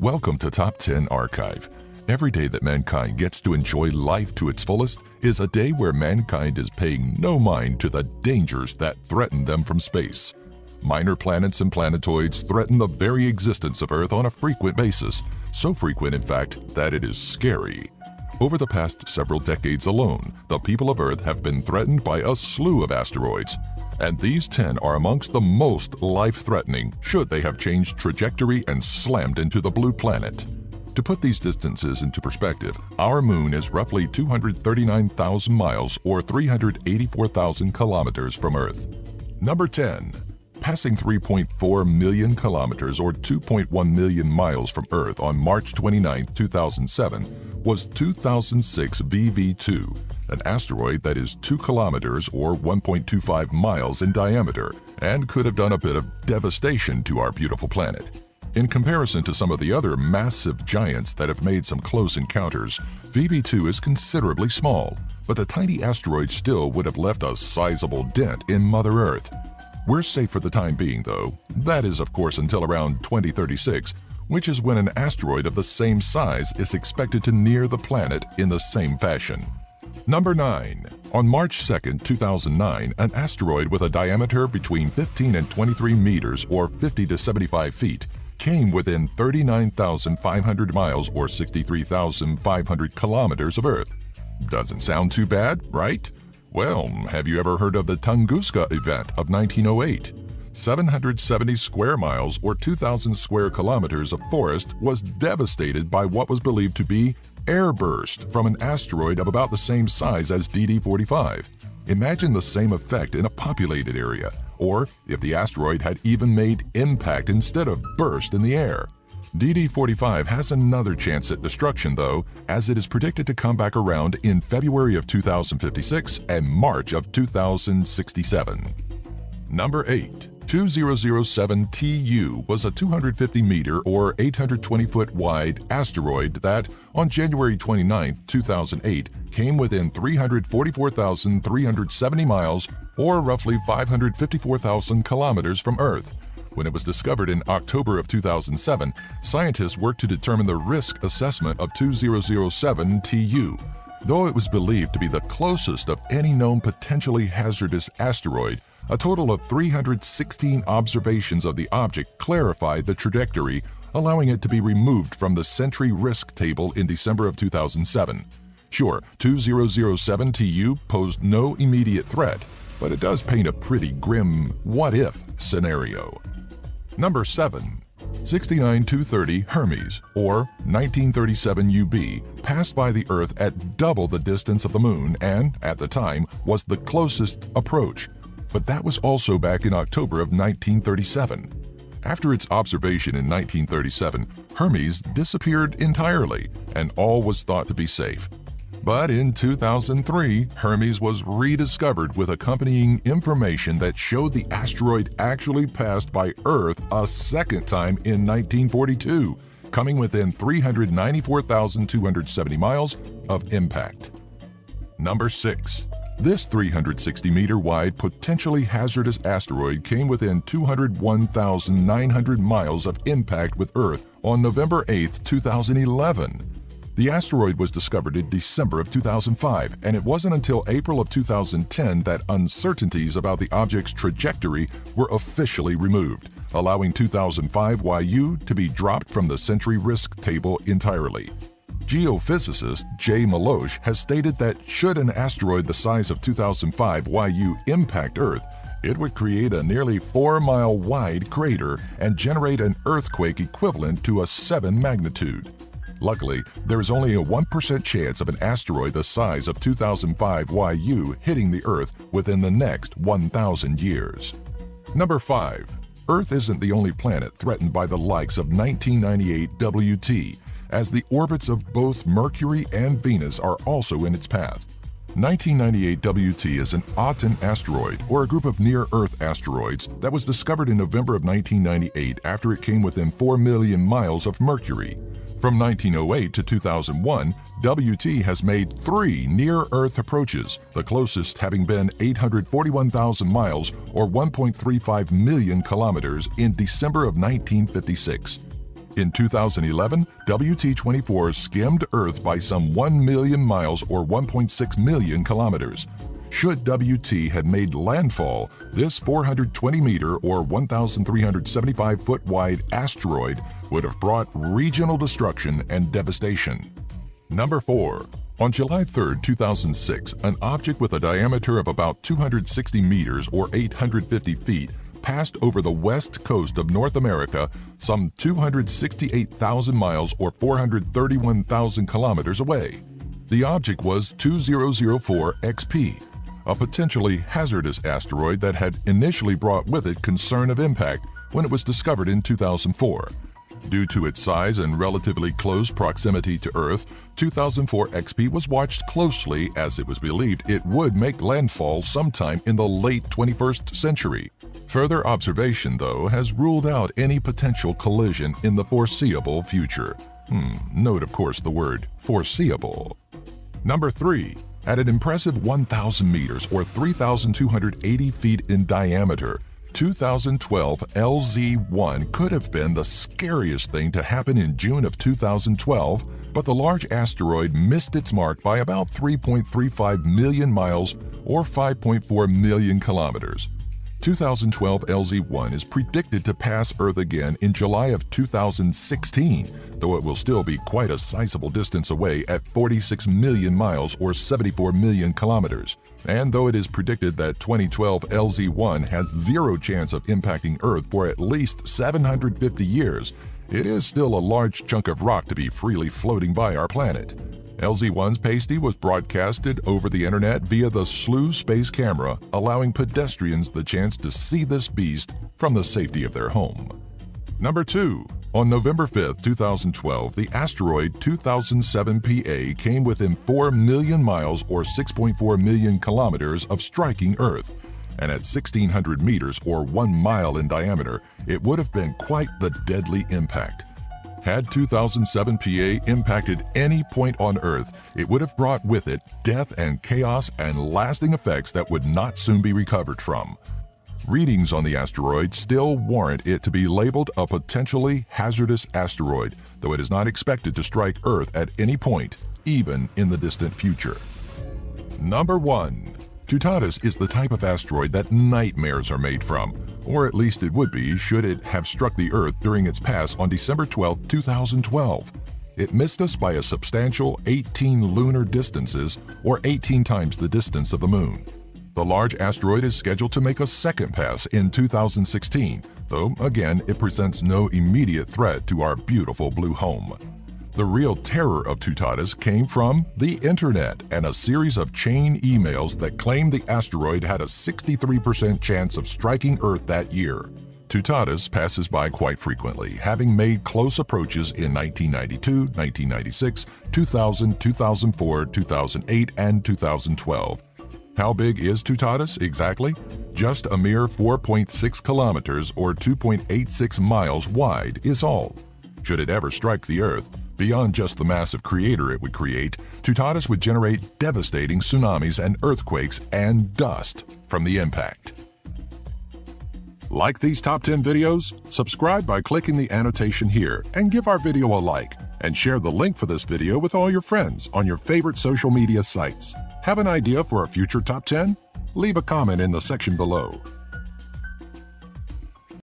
Welcome to Top 10 Archive. Every day that mankind gets to enjoy life to its fullest is a day where mankind is paying no mind to the dangers that threaten them from space. Minor planets and planetoids threaten the very existence of Earth on a frequent basis, so frequent in fact that it is scary. Over the past several decades alone, the people of Earth have been threatened by a slew of asteroids, and these 10 are amongst the most life-threatening should they have changed trajectory and slammed into the blue planet. To put these distances into perspective, our moon is roughly 239,000 miles or 384,000 kilometers from Earth. Number 10. Passing 3.4 million kilometers or 2.1 million miles from Earth on March 29, 2007 was 2006 VV2, an asteroid that is 2 kilometers or 1.25 miles in diameter and could have done a bit of devastation to our beautiful planet. In comparison to some of the other massive giants that have made some close encounters, VV2 is considerably small, but the tiny asteroid still would have left a sizable dent in Mother Earth. We're safe for the time being, though. That is, of course, until around 2036, which is when an asteroid of the same size is expected to near the planet in the same fashion. Number 9. On March 2, 2009, an asteroid with a diameter between 15 and 23 meters or 50 to 75 feet came within 39,500 miles or 63,500 kilometers of Earth. Doesn't sound too bad, right? Well, have you ever heard of the Tunguska event of 1908? 770 square miles or 2,000 square kilometers of forest was devastated by what was believed to be airburst from an asteroid of about the same size as DD-45. Imagine the same effect in a populated area, or if the asteroid had even made impact instead of burst in the air. DD-45 has another chance at destruction, though, as it is predicted to come back around in February of 2056 and March of 2067. Number 8. 2007 TU was a 250-meter or 820-foot wide asteroid that, on January 29, 2008, came within 344,370 miles or roughly 554,000 kilometers from Earth. When it was discovered in October of 2007, scientists worked to determine the risk assessment of 2007 TU. Though it was believed to be the closest of any known potentially hazardous asteroid, a total of 316 observations of the object clarified the trajectory, allowing it to be removed from the Sentry Risk Table in December of 2007. Sure, 2007 TU posed no immediate threat, but it does paint a pretty grim what-if scenario. Number 7. 69230 Hermes, or 1937 UB, passed by the Earth at double the distance of the Moon and, at the time, was the closest approach. But that was also back in October of 1937. After its observation in 1937, Hermes disappeared entirely, and all was thought to be safe. But in 2003, Hermes was rediscovered with accompanying information that showed the asteroid actually passed by Earth a second time in 1942, coming within 394,270 miles of impact. Number 6. This 360-meter wide, potentially hazardous asteroid came within 201,900 miles of impact with Earth on November 8, 2011. The asteroid was discovered in December of 2005, and it wasn't until April of 2010 that uncertainties about the object's trajectory were officially removed, allowing 2005 YU to be dropped from the Sentry Risk Table entirely. Geophysicist Jay Maloche has stated that should an asteroid the size of 2005 YU impact Earth, it would create a nearly 4-mile wide crater and generate an earthquake equivalent to a 7 magnitude. Luckily, there is only a 1% chance of an asteroid the size of 2005 YU hitting the Earth within the next 1,000 years. Number 5. Earth isn't the only planet threatened by the likes of 1998 WT, as the orbits of both Mercury and Venus are also in its path. 1998 WT is an Aten asteroid, or a group of near-Earth asteroids, that was discovered in November of 1998 after it came within 4 million miles of Mercury. From 1908 to 2001, WT has made 3 near-Earth approaches, the closest having been 841,000 miles or 1.35 million kilometers in December of 1956. In 2011, WT-24 skimmed Earth by some 1 million miles or 1.6 million kilometers. Should WT had made landfall, this 420-meter or 1,375-foot wide asteroid would have brought regional destruction and devastation. Number 4. On July 3, 2006, an object with a diameter of about 260 meters or 850 feet passed over the west coast of North America some 268,000 miles or 431,000 kilometers away. The object was 2004 XP, a potentially hazardous asteroid that had initially brought with it concern of impact when it was discovered in 2004. Due to its size and relatively close proximity to Earth, 2004 XP was watched closely as it was believed it would make landfall sometime in the late 21st century. Further observation, though, has ruled out any potential collision in the foreseeable future. Note, of course, the word foreseeable. Number 3. At an impressive 1,000 meters or 3,280 feet in diameter, 2012 LZ-1 could have been the scariest thing to happen in June of 2012, but the large asteroid missed its mark by about 3.35 million miles or 5.4 million kilometers. 2012 LZ-1 is predicted to pass Earth again in July of 2016, though it will still be quite a sizable distance away at 46 million miles or 74 million kilometers. And though it is predicted that 2012 LZ-1 has zero chance of impacting Earth for at least 750 years, it is still a large chunk of rock to be freely floating by our planet. LZ-1's pasty was broadcasted over the internet via the SLU space camera, allowing pedestrians the chance to see this beast from the safety of their home. Number 2. On November 5, 2012, the asteroid 2007 PA came within 4 million miles or 6.4 million kilometers of striking Earth, and at 1,600 meters or 1 mile in diameter, it would have been quite the deadly impact. Had 2007 PA impacted any point on Earth, it would have brought with it death and chaos and lasting effects that would not soon be recovered from. Readings on the asteroid still warrant it to be labeled a potentially hazardous asteroid, though it is not expected to strike Earth at any point, even in the distant future. Number 1. Tutatis is the type of asteroid that nightmares are made from, or at least it would be should it have struck the Earth during its pass on December 12, 2012. It missed us by a substantial 18 lunar distances, or 18 times the distance of the Moon. The large asteroid is scheduled to make a second pass in 2016, though again it presents no immediate threat to our beautiful blue home. The real terror of Tutatis came from the internet and a series of chain emails that claimed the asteroid had a 63% chance of striking Earth that year. Tutatis passes by quite frequently, having made close approaches in 1992, 1996, 2000, 2004, 2008, and 2012. How big is Tutatis exactly? Just a mere 4.6 kilometers or 2.86 miles wide is all. Should it ever strike the Earth, beyond just the massive crater it would create, Tutatis would generate devastating tsunamis and earthquakes and dust from the impact. Like these top 10 videos? Subscribe by clicking the annotation here and give our video a like, and share the link for this video with all your friends on your favorite social media sites. Have an idea for a future top 10? Leave a comment in the section below.